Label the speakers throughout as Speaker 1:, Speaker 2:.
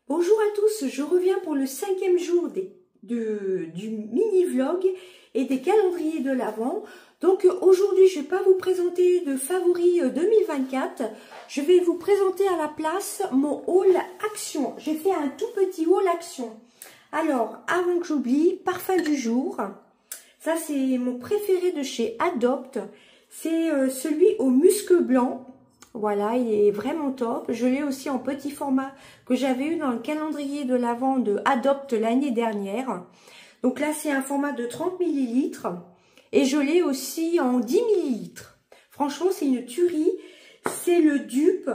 Speaker 1: Bonjour à tous, je reviens pour le 5e jour du mini-vlog et des calendriers de l'Avent. Donc aujourd'hui, je ne vais pas vous présenter de favoris 2024. Je vais vous présenter à la place mon haul action. J'ai fait un tout petit haul action. Alors, avant que j'oublie, parfum du jour. Ça, c'est mon préféré de chez Adopt. C'est celui au musc blanc. Voilà, il est vraiment top. Je l'ai aussi en petit format que j'avais eu dans le calendrier de l'Avent de Adopt l'année dernière. Donc là, c'est un format de 30 ml. Et je l'ai aussi en 10 ml. Franchement, c'est une tuerie. C'est le dupe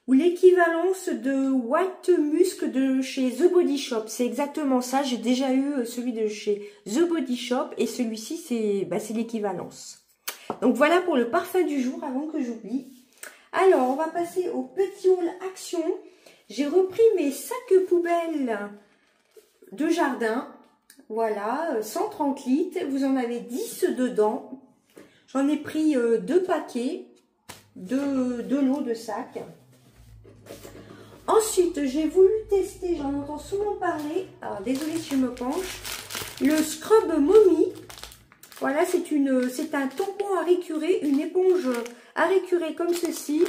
Speaker 1: ou l'équivalence de White Musk de chez The Body Shop. C'est exactement ça. J'ai déjà eu celui de chez The Body Shop. Et celui-ci, c'est l'équivalence. Donc voilà pour le parfum du jour avant que j'oublie. Alors, on va passer au petit haul action. J'ai repris mes sacs poubelles de jardin. Voilà, 130 litres. Vous en avez 10 dedans. J'en ai pris 2 paquets de lots de sacs. Ensuite, j'ai voulu tester, j'en entends souvent parler. Alors, désolée si je me penche. Le Scrub Mommy. Voilà, c'est un tampon à récurer, une éponge à récurer comme ceci.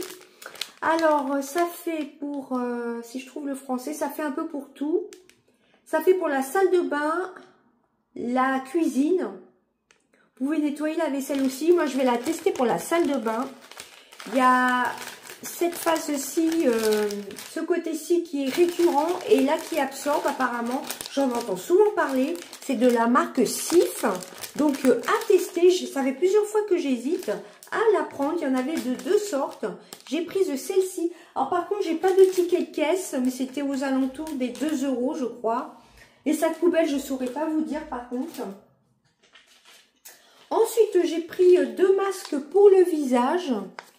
Speaker 1: Alors, ça fait pour, si je trouve le français, ça fait un peu pour tout. Ça fait pour la salle de bain, la cuisine. Vous pouvez nettoyer la vaisselle aussi. Moi, je vais la tester pour la salle de bain. Il y a cette face-ci, ce côté-ci qui est récurrent et là qui absorbe apparemment. J'en entends souvent parler. C'est de la marque Sif. Donc, à tester. Ça fait plusieurs fois que j'hésite à la prendre. Il y en avait de 2 sortes. J'ai prise celle-ci. Alors, par contre, j'ai pas de ticket de caisse, mais c'était aux alentours des 2 €, je crois. Les sacs poubelles, je saurais pas vous dire par contre. Ensuite, j'ai pris 2 masques pour le visage.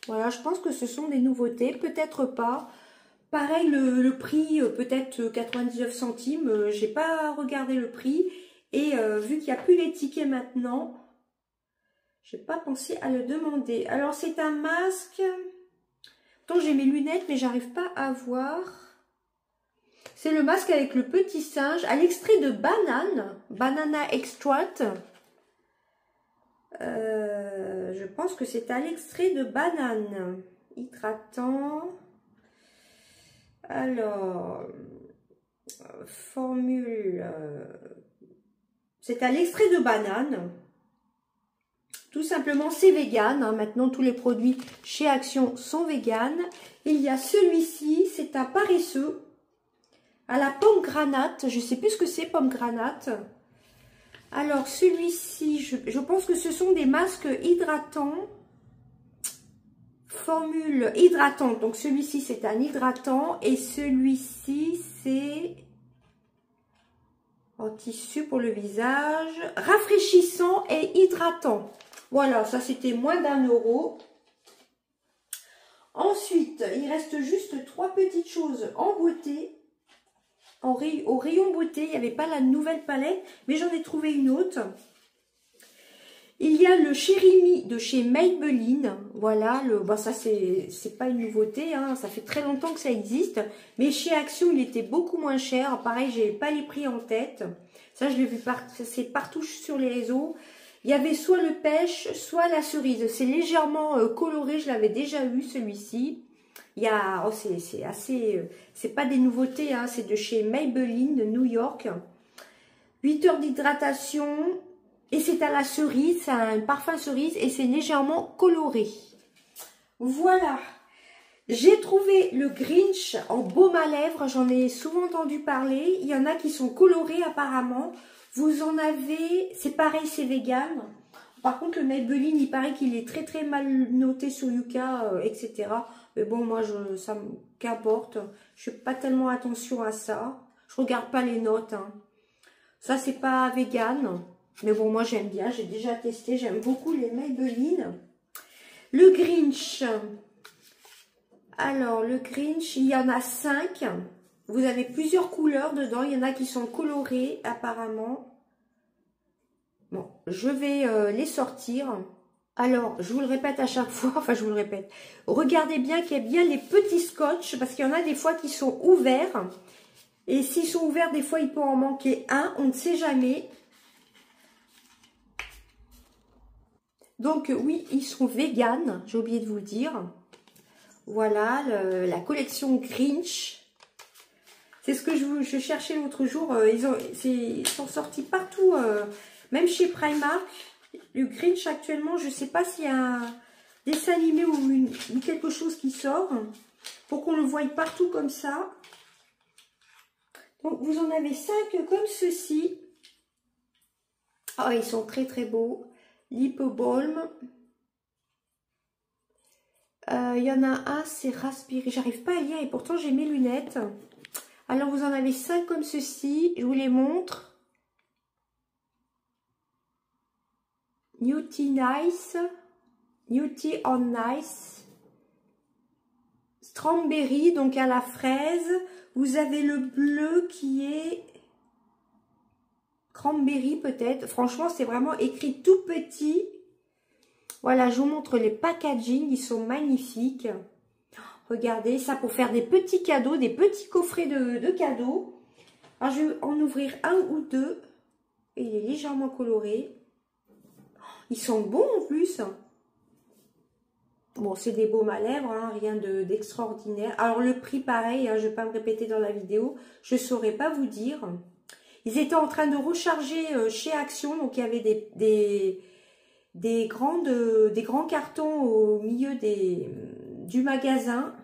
Speaker 1: Voilà, je pense que ce sont des nouveautés. Peut-être pas. Pareil, le prix, peut-être 99 centimes. J'ai pas regardé le prix. Et vu qu'il n'y a plus les tickets maintenant, je n'ai pas pensé à le demander. Alors, c'est un masque. Pourtant, j'ai mes lunettes, mais j'arrive pas à voir. C'est le masque avec le petit singe à l'extrait de banane. Banana extract. Je pense que c'est à l'extrait de banane. Hydratant. Alors, formule. C'est à l'extrait de banane. Tout simplement, c'est vegan. Hein. Maintenant, tous les produits chez Action sont vegan. Il y a celui-ci, c'est un paresseux à la pomme granate. Je ne sais plus ce que c'est, pomme granate. Alors, celui-ci, je pense que ce sont des masques hydratants. Formule hydratante. Donc, celui-ci, c'est un hydratant. Et celui-ci, c'est en tissu pour le visage. Rafraîchissant et hydratant. Voilà, ça, c'était moins d'1 €. Ensuite, il reste juste 3 petites choses en beauté. Au rayon beauté, il n'y avait pas la nouvelle palette, mais j'en ai trouvé une autre. Il y a le Chéri Me de chez Maybelline. Voilà, ça c'est pas une nouveauté, hein, ça fait très longtemps que ça existe. Mais chez Action, il était beaucoup moins cher. Pareil, j'ai pas les prix en tête. Ça, je l'ai vu c'est partout sur les réseaux. Il y avait soit le pêche, soit la cerise. C'est légèrement coloré, je l'avais déjà eu celui-ci. Il y a, oh, c'est assez, c'est pas des nouveautés, hein, c'est de chez Maybelline de New York. 8 heures d'hydratation et c'est à la cerise, c'est un parfum cerise et c'est légèrement coloré. Voilà, j'ai trouvé le Grinch en baume à lèvres, j'en ai souvent entendu parler. Il y en a qui sont colorés apparemment. Vous en avez, c'est pareil, c'est vegan. Par contre, le Maybelline, il paraît qu'il est très très mal noté sur Yuka, etc. Mais bon, moi, ça qu'importe. Je fais pas tellement attention à ça. Je regarde pas les notes. Hein. Ça, c'est pas vegan. Mais bon, moi, j'aime bien. J'ai déjà testé. J'aime beaucoup les Maybelline. Le Grinch. Alors, le Grinch, il y en a 5. Vous avez plusieurs couleurs dedans. Il y en a qui sont colorées, apparemment. Bon, je vais les sortir. Alors, je vous le répète à chaque fois, enfin je vous le répète, regardez bien qu'il y ait bien les petits scotch, parce qu'il y en a des fois qui sont ouverts. Et s'ils sont ouverts, des fois, il peut en manquer un. On ne sait jamais. Donc, oui, ils sont véganes. J'ai oublié de vous le dire. Voilà, la collection Grinch. C'est ce que je cherchais l'autre jour. Ils sont sortis partout. Même chez Primark. Le Grinch, actuellement, je ne sais pas s'il y a un dessin animé ou quelque chose qui sort. Pour qu'on le voie partout comme ça. Donc, vous en avez 5 comme ceci. Oh, ils sont très très beaux. Lippobalm. Il y en a un, c'est Raspberry. J'arrive pas à lire et pourtant j'ai mes lunettes. Alors, vous en avez 5 comme ceci. Je vous les montre. Newty Nice. Newty on Nice. Strawberry, donc à la fraise. Vous avez le bleu qui est cranberry peut-être. Franchement, c'est vraiment écrit tout petit. Voilà, je vous montre les packaging. Ils sont magnifiques. Regardez, ça pour faire des petits cadeaux, des petits coffrets de cadeaux. Alors, je vais en ouvrir un ou deux. Et il est légèrement coloré. Ils sont bons en plus. Bon, c'est des baumes à lèvres, hein, rien d'extraordinaire. Alors, le prix, pareil, hein, je ne vais pas me répéter dans la vidéo. Je ne saurais pas vous dire. Ils étaient en train de recharger chez Action. Donc, il y avait des grands cartons au milieu du magasin.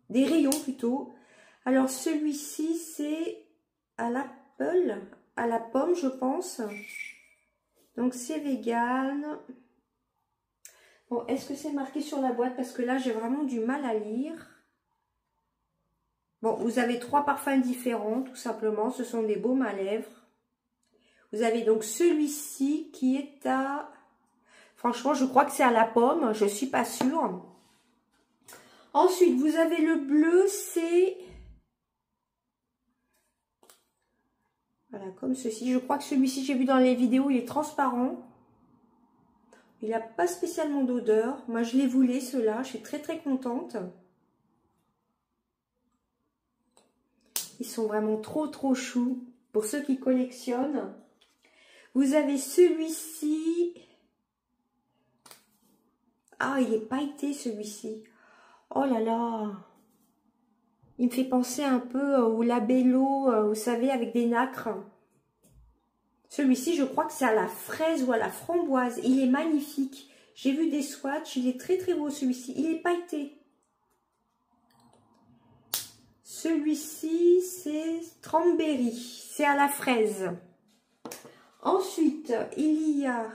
Speaker 1: Des rayons, plutôt. Alors, celui-ci, c'est à l'apple, à la pomme, je pense. Donc, c'est vegan. Bon, est-ce que c'est marqué sur la boîte? Parce que là, j'ai vraiment du mal à lire. Bon, vous avez 3 parfums différents, tout simplement. Ce sont des baumes à lèvres. Vous avez donc celui-ci qui est à... Franchement, je crois que c'est à la pomme. Je ne suis pas sûre. Ensuite, vous avez le bleu, c'est... Voilà, comme ceci. Je crois que celui-ci, j'ai vu dans les vidéos, il est transparent. Il n'a pas spécialement d'odeur. Moi, je les voulais, ceux-là. Je suis très, très contente. Ils sont vraiment trop, trop choux. Pour ceux qui collectionnent. Vous avez celui-ci. Ah, il est pailleté, celui-ci. Oh là là. Il me fait penser un peu au labello, vous savez, avec des nacres. Celui-ci, je crois que c'est à la fraise ou à la framboise. Il est magnifique. J'ai vu des swatchs. Il est très très beau celui-ci. Il est pailleté. Celui-ci, c'est Strawberry. C'est à la fraise. Ensuite, il y a...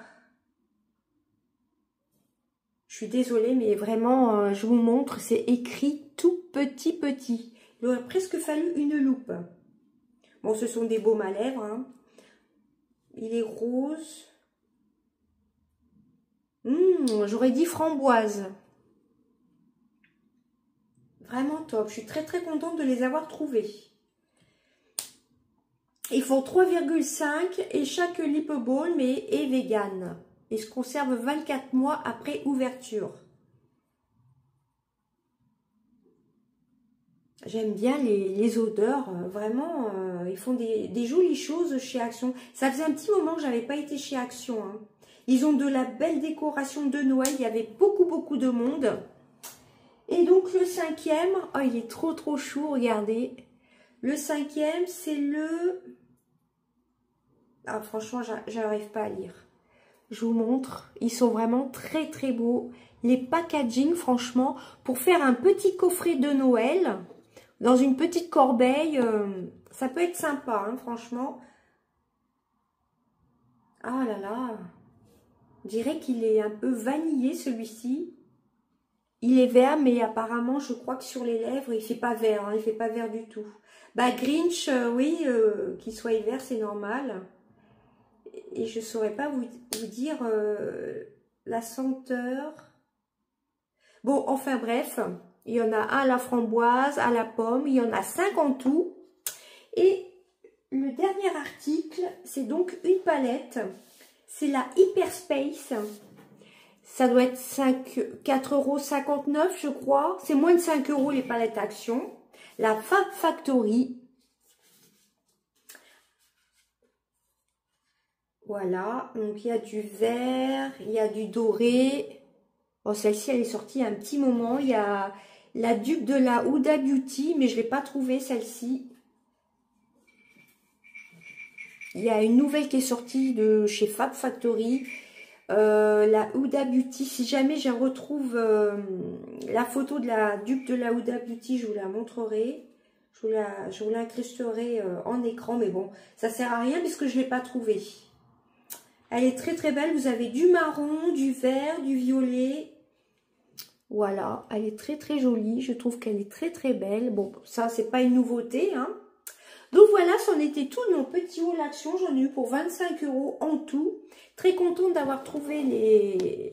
Speaker 1: Je suis désolée, mais vraiment, je vous montre. C'est écrit tout petit petit. Il aurait presque fallu une loupe. Bon, ce sont des baumes à lèvres, hein. Il est rose. J'aurais dit framboise. Vraiment top. Je suis très très contente de les avoir trouvés. Ils font 3,5 et chaque lip balm est vegan. Et se conserve 24 mois après ouverture. J'aime bien les odeurs. Vraiment, ils font des jolies choses chez Action. Ça faisait un petit moment que je n'avais pas été chez Action, hein. Ils ont de la belle décoration de Noël. Il y avait beaucoup de monde. Et donc le 5e, oh, il est trop trop chou, regardez. Le 5e, c'est le... Ah, franchement, j'arrive pas à lire. Je vous montre. Ils sont vraiment très très beaux. Les packaging, franchement, pour faire un petit coffret de Noël, dans une petite corbeille, ça peut être sympa, hein, franchement. Ah là là. On dirait qu'il est un peu vanillé, celui-ci. Il est vert, mais apparemment, je crois que sur les lèvres, il ne fait pas vert. Hein, il ne fait pas vert du tout. Bah, Grinch, oui, qu'il soit vert, c'est normal. Et je ne saurais pas vous dire la senteur. Bon, enfin bref, il y en a un à la framboise, à la pomme. Il y en a 5 en tout. Et le dernier article, c'est donc une palette. C'est la Hyperspace. Ça doit être 4,59 €, je crois. C'est moins de 5 € les palettes Action. La Fab Factory. Voilà, donc il y a du vert, il y a du doré. Bon, celle-ci, elle est sortie il y a un petit moment. Il y a la dupe de la Huda Beauty, mais je ne l'ai pas trouvée, celle-ci. Il y a une nouvelle qui est sortie de chez Fab Factory. La Huda Beauty, si jamais je retrouve la photo de la dupe de la Huda Beauty, je vous la montrerai. Je vous l'incrusterai en écran, mais bon, ça sert à rien puisque je ne l'ai pas trouvée. Elle est très très belle, vous avez du marron, du vert, du violet. Voilà, elle est très très jolie, je trouve qu'elle est très très belle. Bon, ça c'est pas une nouveauté, hein. Donc voilà, c'en était tout mon petit haul action. J'en ai eu pour 25 € en tout. Très contente d'avoir trouvé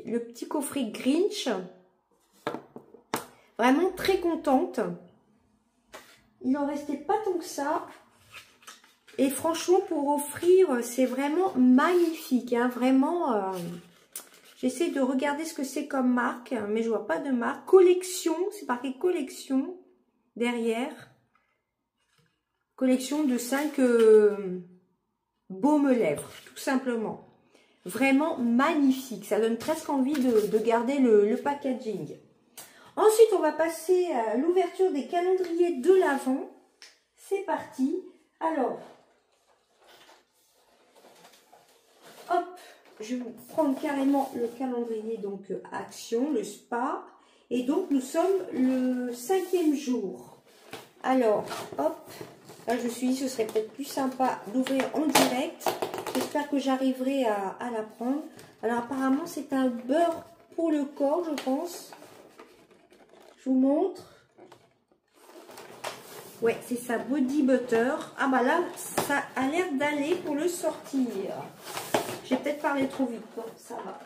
Speaker 1: le petit coffret Grinch. Vraiment très contente. Il n'en restait pas tant que ça. Et franchement, pour offrir, c'est vraiment magnifique. Hein, vraiment, j'essaie de regarder ce que c'est comme marque, mais je vois pas de marque. Collection, c'est marqué collection derrière. Collection de 5 baumes lèvres, tout simplement. Vraiment magnifique. Ça donne presque envie de garder le packaging. Ensuite, on va passer à l'ouverture des calendriers de l'Avent. C'est parti. Alors, hop, je vais vous prendre carrément le calendrier, donc Action, le spa. Et donc, nous sommes le 5e jour. Alors, hop. Là, je me suis dit, ce serait peut-être plus sympa d'ouvrir en direct. J'espère que j'arriverai à la prendre. Alors, apparemment, c'est un beurre pour le corps, je pense. Je vous montre. Ouais, c'est ça, body butter. Ah, bah là, ça a l'air d'aller pour le sortir. J'ai peut-être parlé trop vite. Non, ça va.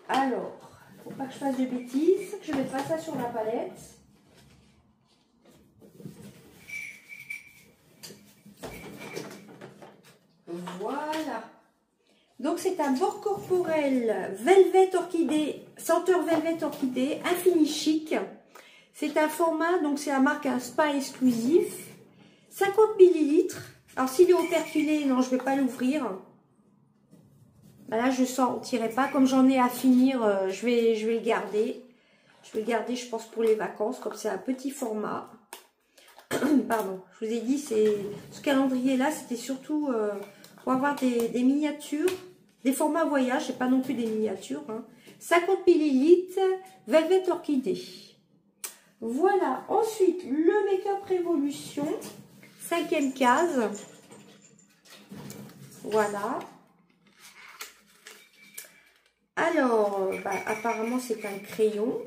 Speaker 1: Alors, faut pas que je fasse de bêtises. Je vais faire ça sur la palette. Voilà. Donc c'est un bord corporel Velvet Orchidée, senteur Velvet Orchidée, infini chic. C'est un format, donc c'est la marque un spa exclusif. 50 ml. Alors s'il est operculé, non, je ne vais pas l'ouvrir. Là, je ne sentirai pas. Comme j'en ai à finir, je vais le garder. Je vais le garder, je pense, pour les vacances, comme c'est un petit format. Pardon, je vous ai dit, ce calendrier-là, c'était surtout pour avoir des miniatures, des formats voyage, et pas non plus des miniatures. Hein. 50 ml, Velvet Orchidée. Voilà, ensuite, le Make-up Révolution, 5e case. Voilà. Alors, bah, apparemment, c'est un crayon.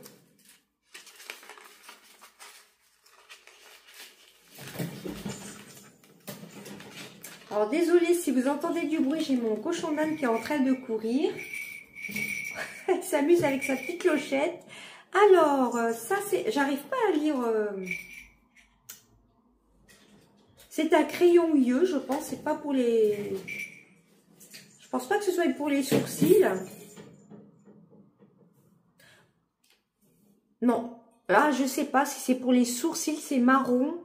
Speaker 1: Alors, désolé si vous entendez du bruit, j'ai mon cochon d'Inde qui est en train de courir. Il s'amuse avec sa petite clochette. Alors, ça, c'est... J'arrive pas à lire... C'est un crayon yeux, je pense. C'est pas pour les... Je pense pas que ce soit pour les sourcils. Non. Là, je sais pas si c'est pour les sourcils, c'est marron.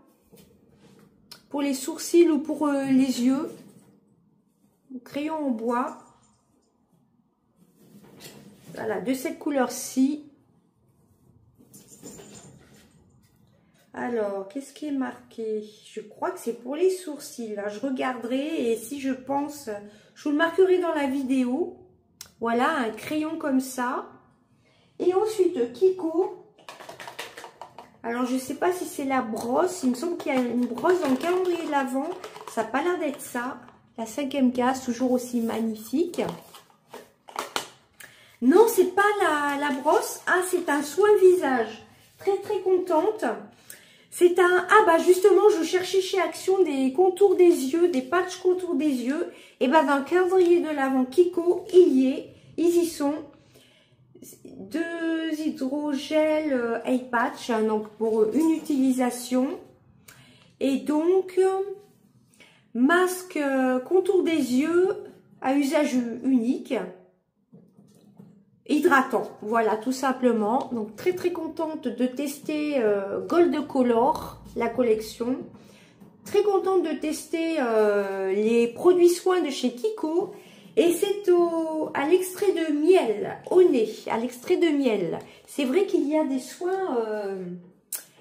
Speaker 1: Pour les sourcils ou pour les yeux. Crayon en bois. Voilà, de cette couleur-ci. Alors, qu'est-ce qui est marqué? Je crois que c'est pour les sourcils. Là, je regarderai et si je pense, je vous le marquerai dans la vidéo. Voilà, un crayon comme ça. Et ensuite, Kiko. Alors, je ne sais pas si c'est la brosse. Il me semble qu'il y a une brosse dans le calendrier de l'Avent. Ça n'a pas l'air d'être ça. La 5e case, toujours aussi magnifique. Non, c'est pas la brosse. Ah, c'est un soin visage. Très, très contente. C'est un... Ah, bah justement, je cherchais chez Action des contours des yeux, des patchs contours des yeux. Et bah, dans le calendrier de l'Avent Kiko, il y est. Ils y sont. 2 hydrogel eye patch, hein, donc pour une utilisation. Et donc, masque contour des yeux à usage unique. Hydratant, voilà, tout simplement. Donc, très contente de tester Gold Color, la collection. très contente de tester les produits soins de chez Kiko. Et c'est à l'extrait de miel, au nez, à l'extrait de miel. C'est vrai qu'il y a des soins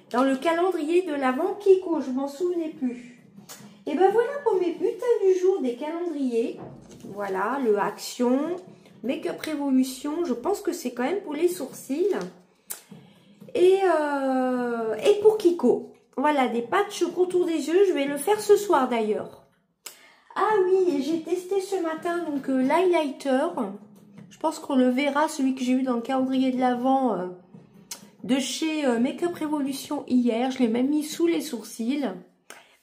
Speaker 1: dans le calendrier de l'Avent Kiko, je m'en souvenais plus. Et ben voilà pour mes butins du jour des calendriers. Voilà, le Action, Make-up Révolution, je pense que c'est quand même pour les sourcils. Et pour Kiko. Voilà, des patchs au contour des yeux, je vais le faire ce soir d'ailleurs. Ah oui, j'ai testé ce matin donc l'highlighter. Je pense qu'on le verra, celui que j'ai eu dans le calendrier de l'Avent de chez Make-up Révolution hier. Je l'ai même mis sous les sourcils.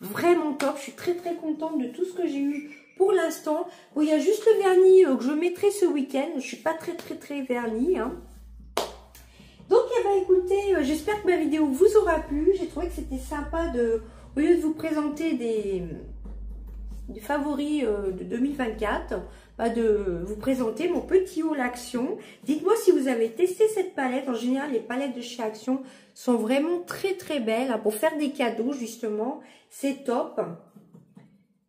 Speaker 1: Vraiment top, je suis très contente de tout ce que j'ai eu pour l'instant. Bon, il y a juste le vernis que je mettrai ce week-end. Je suis pas très vernis. Hein. Donc, eh ben, écoutez, j'espère que ma vidéo vous aura plu. J'ai trouvé que c'était sympa au lieu de vous présenter des favoris de 2024, de vous présenter mon petit haul Action. Dites-moi si vous avez testé cette palette. En général, les palettes de chez Action sont vraiment très belles hein, pour faire des cadeaux justement. C'est top.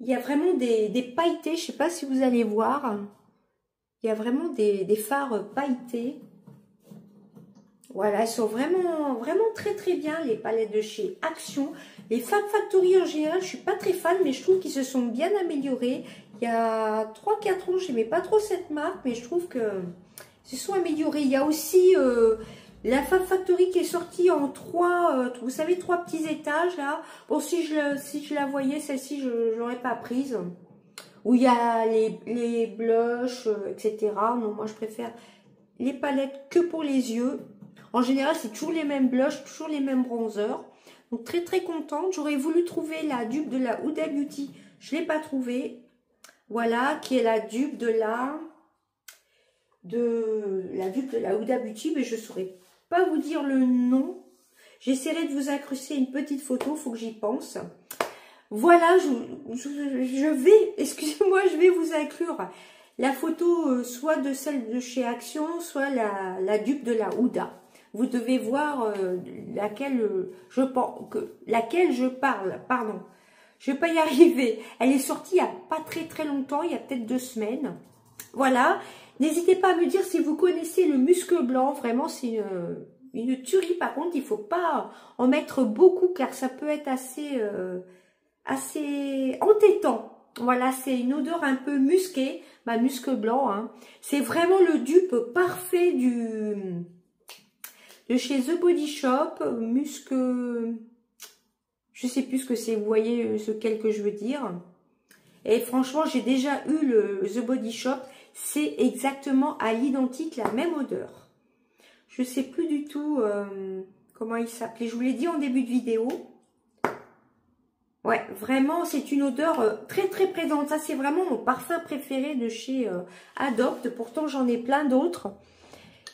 Speaker 1: Il y a vraiment des pailletés. Je ne sais pas si vous allez voir. Il y a vraiment des fards pailletés. Voilà, elles sont vraiment très bien les palettes de chez Action. Les Fab Factory en général, je suis pas très fan, mais je trouve qu'ils se sont bien améliorés. Il y a 3-4 ans, je n'aimais pas trop cette marque, mais je trouve que se sont améliorés. Il y a aussi la Fab Factory qui est sortie en 3, vous savez, 3 petits étages là. Bon, si je la voyais, celle-ci, je l'aurais pas prise. Où il y a les blushs, etc. Non, moi je préfère les palettes que pour les yeux. En général, c'est toujours les mêmes blushs, toujours les mêmes bronzers. Donc, très contente. J'aurais voulu trouver la dupe de la Huda Beauty. Je ne l'ai pas trouvée. Voilà, qui est la dupe de la Huda Beauty. Mais je ne saurais pas vous dire le nom. J'essaierai de vous incruster une petite photo. Il faut que j'y pense. Voilà, je vais, excusez-moi, je vais vous inclure la photo soit de celle de chez Action, soit la dupe de la Huda. Vous devez voir laquelle je parle, pardon. Je ne vais pas y arriver. Elle est sortie il n'y a pas très longtemps, il y a peut-être 2 semaines. Voilà. N'hésitez pas à me dire si vous connaissez le musc blanc. Vraiment, c'est une tuerie. Par contre, il ne faut pas en mettre beaucoup car ça peut être assez entêtant. Voilà, c'est une odeur un peu musquée. Musc blanc. Hein. C'est vraiment le dupe parfait de chez The Body Shop, musc, je sais plus ce que c'est, vous voyez ce que je veux dire. Et franchement, j'ai déjà eu le The Body Shop, c'est exactement à l'identique la même odeur. Je sais plus du tout comment il s'appelait, je vous l'ai dit en début de vidéo. Ouais, vraiment, c'est une odeur très présente. Ça, c'est vraiment mon parfum préféré de chez Adopt. Pourtant, j'en ai plein d'autres.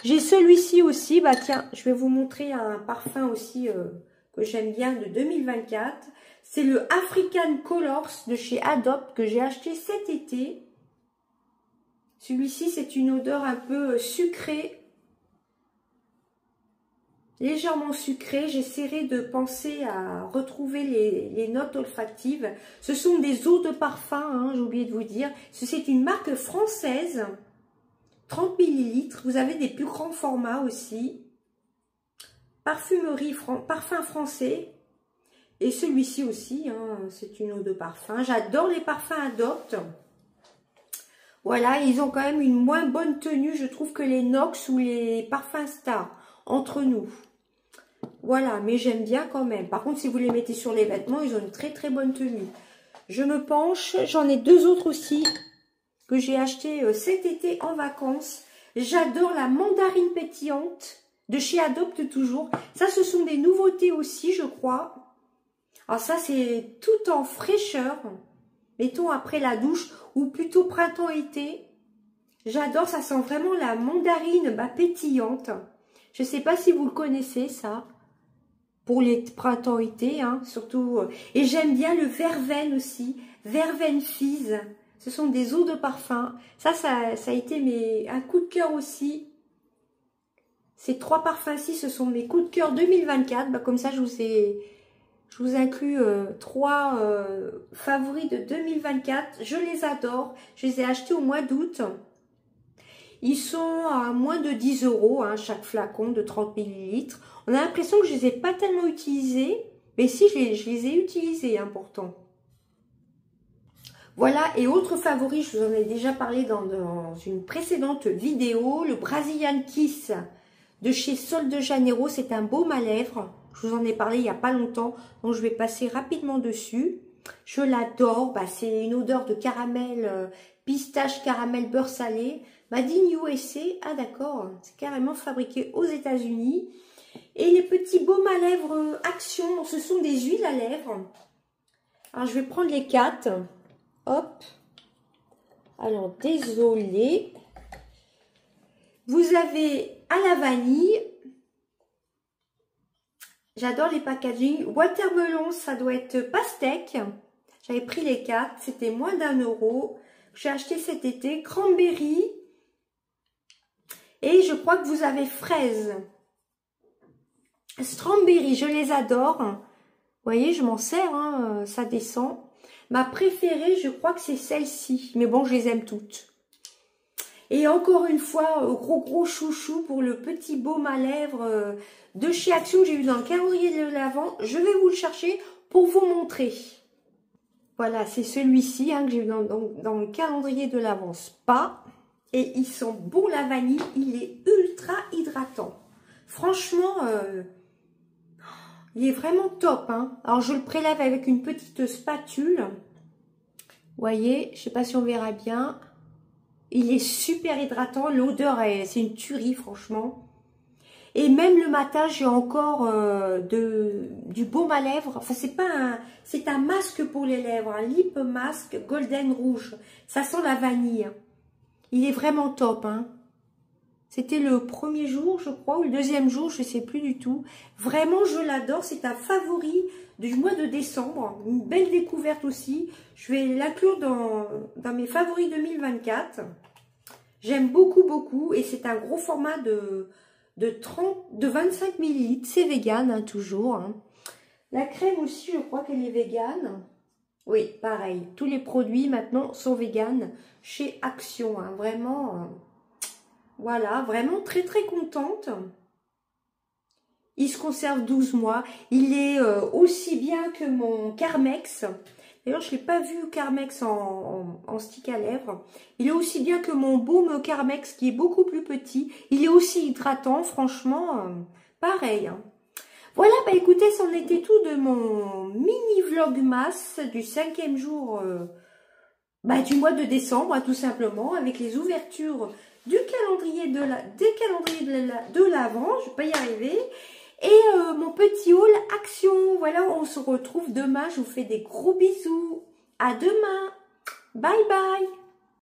Speaker 1: J'ai celui-ci aussi, tiens, je vais vous montrer un parfum aussi que j'aime bien de 2024. C'est le African Colors de chez Adopt que j'ai acheté cet été. Celui-ci, c'est une odeur un peu sucrée. Légèrement sucrée. J'essaierai de penser à retrouver les notes olfactives. Ce sont des eaux de parfum, hein, j'ai oublié de vous dire. C'est une marque française. 30 ml, vous avez des plus grands formats aussi. Parfumerie, parfum français. Et celui-ci aussi, hein, c'est une eau de parfum. J'adore les parfums Adopt. Voilà, ils ont quand même une moins bonne tenue, je trouve, que les Nox ou les parfums Star, entre nous. Voilà, mais j'aime bien quand même. Par contre, si vous les mettez sur les vêtements, ils ont une très bonne tenue. Je me penche, j'en ai 2 autres aussi que j'ai acheté cet été en vacances. J'adore la mandarine pétillante de chez Adopt toujours. Ça, ce sont des nouveautés aussi, je crois. Alors ça, c'est tout en fraîcheur. Mettons après la douche ou plutôt printemps-été. J'adore, ça sent vraiment la mandarine pétillante. Je ne sais pas si vous le connaissez, ça. Pour les printemps-été, hein, surtout. Et j'aime bien le verveine aussi. Verveine Fizz. Ce sont des eaux de parfum. Ça a été un coup de cœur aussi. Ces 3 parfums-ci, ce sont mes coups de cœur 2024. Comme ça, je Je vous inclus 3 favoris de 2024. Je les adore. Je les ai achetés au mois d'août. Ils sont à moins de 10 €, hein, chaque flacon de 30 ml. On a l'impression que je ne les ai pas tellement utilisés. Mais si, je les ai utilisés, hein, pourtant. Voilà, et autre favori, je vous en ai déjà parlé dans une précédente vidéo, le Brazilian Kiss de chez Sol de Janeiro. C'est un baume à lèvres. Je vous en ai parlé il n'y a pas longtemps, donc je vais passer rapidement dessus. Je l'adore, bah, c'est une odeur de caramel, pistache, caramel, beurre salé. Made in USA, ah d'accord, c'est carrément fabriqué aux États-Unis. Et les petits baumes à lèvres Action, ce sont des huiles à lèvres. Alors je vais prendre les 4. Hop. Alors désolé. Vous avez à la vanille. J'adore les packaging. Watermelon, ça doit être pastèque. J'avais pris les 4, c'était moins d'1 €. J'ai acheté cet été. Cranberry. Et je crois que vous avez fraise. Strawberry, je les adore. Vous voyez, je m'en sers, hein, ça descend. Ma préférée, je crois que c'est celle-ci. Mais bon, je les aime toutes. Et encore une fois, gros chouchou pour le petit baume à lèvres de chez Action que j'ai eu dans le calendrier de l'Avent. Je vais vous le chercher pour vous montrer. Voilà, c'est celui-ci, hein, que j'ai eu dans le calendrier de l'Avent Spa. Et ils sont bons, la vanille. Il est ultra hydratant. Franchement, il est vraiment top. Hein. Alors, je le prélève avec une petite spatule. Vous voyez, je ne sais pas si on verra bien. Il est super hydratant. L'odeur, c'est une tuerie, franchement. Et même le matin, j'ai encore du baume à lèvres. Enfin, c'est un masque pour les lèvres. Un lip mask golden rouge. Ça sent la vanille. Il est vraiment top. Hein. C'était le premier jour, je crois, ou le deuxième jour, je ne sais plus du tout. Vraiment, je l'adore. C'est un favori du mois de décembre. Une belle découverte aussi. Je vais l'inclure dans mes favoris 2024. J'aime beaucoup. Et c'est un gros format de 25 ml. C'est vegan, hein, toujours. Hein. La crème aussi, je crois qu'elle est vegan. Oui, pareil. Tous les produits maintenant sont vegan chez Action. Hein. Vraiment... Voilà, vraiment très contente. Il se conserve 12 mois. Il est aussi bien que mon Carmex. D'ailleurs, je ne l'ai pas vu Carmex en stick à lèvres. Il est aussi bien que mon baume Carmex qui est beaucoup plus petit. Il est aussi hydratant, franchement, pareil. Hein. Voilà, bah écoutez, c'en était tout de mon mini vlogmas du 5e jour du mois de décembre, tout simplement, avec les ouvertures du calendrier de l'Avent, je vais pas y arriver, et mon petit haul Action. Voilà, on se retrouve demain, je vous fais des gros bisous, à demain, bye bye.